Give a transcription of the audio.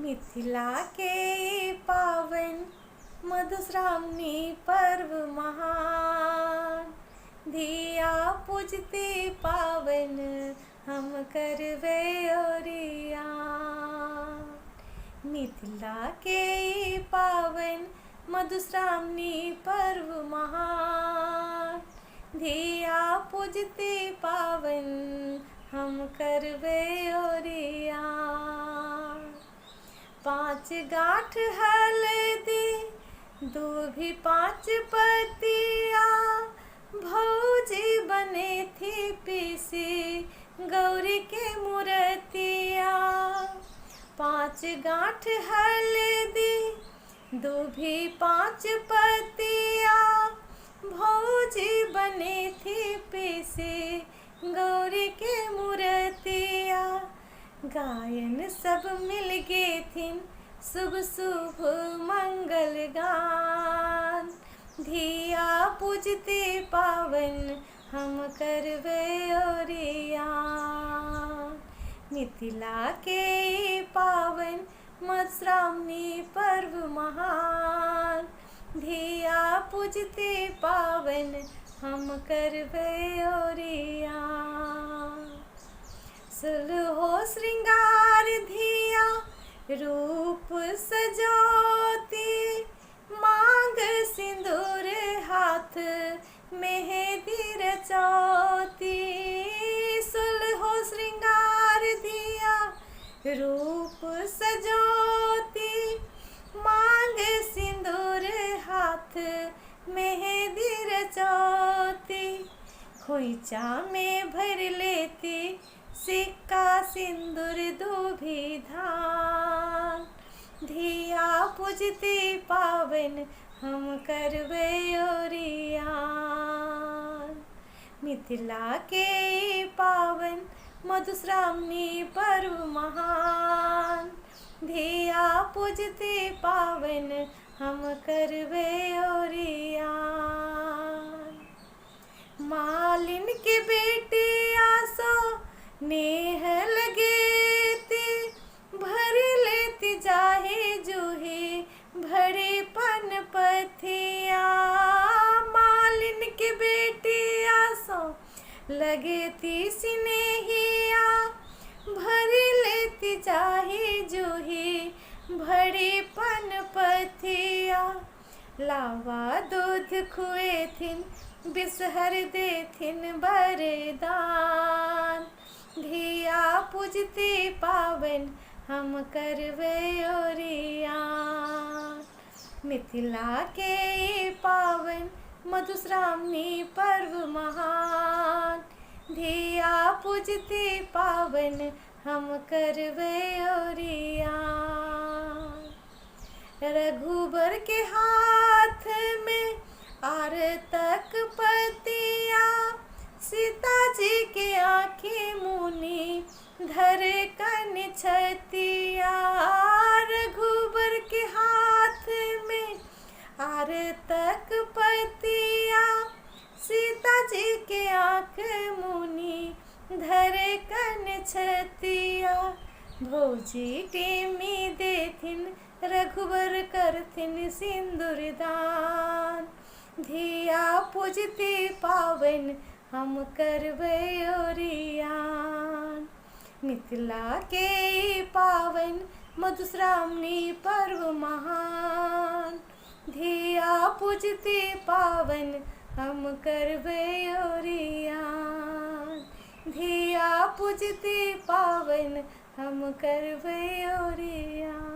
मिथिला के पावन मधुश्रावणी पर्व महान, धिया पूजते पावन हम करवे ओरियान। मिथिला के पावन मधुश्रावणी पर्व महान, धिया पूजते पावन हम करवे ओरियान। 5 गांठ हल्दी दूभी 5 पतिया, भौजी बने थी पीसी गौरी के मूर्तिया। 5 गांठ हल्दी दूभी 5 पतिया, भौजी बने थी पीसी गौरी के मूर्तिया। गायन सब मिल गे थिन शुभ शुभ मंगल गान, धिया पूजते पावन हम करवे ओरियान। मिथिला के पावन मधुश्रावणी पर्व महान, धिया पूजते पावन हम करवे ओरियान। सुलहो श्रृंगार धिया रूप सजोती, मांग सिंदूर हाथ मेहंदी रचोती। सुलहो श्रृंगार धिया रूप सजोती, मांग सिंदूर हाथ मेहंदी रचोती। खोइचा में भर लेती सिक्का सिंदूर दूभी धान, धिया पूजते पावन हम करवे ओरियान। मिथिला के पावन मधुश्रावणी पर्व महान, धिया पूजते पावन हम करवे ओरियान। मालिन के बेटे आसो नेह लगेती, भर लेती जाहे जूही भरे पन पथिया। मालिन के बेटी आसो लगेती सिनेहिया, भर लेती जाहे जूही भरे पन पथिया। लावा दूध खुए थिन बिसहर दे थिन बरदान, धिया पूजते पावन हम करवे ओरियान। मिथिला के पावन मधुश्रावणी पर्व महान, धिया पूजते पावन हम करवे ओरियान। रघुबर के हाथ में आरतक पतिया, सीता जी के आँखें मुनि धर कन छतिया। रघुबर के हाथ में आरतक पतिया, सीता जी के आँख मुनि धर कन छतिया। भौजी टेमी देथिन रघुबर करथिन सिंदूर दान, धिया पूजते पावन हम करवे ओरियान। मिथिला के पावन मधुश्रावणी पर्व महान, धिया पूजते पावन हम करवे ओरियान। धिया पूजते पावन हम करवे ओरियान।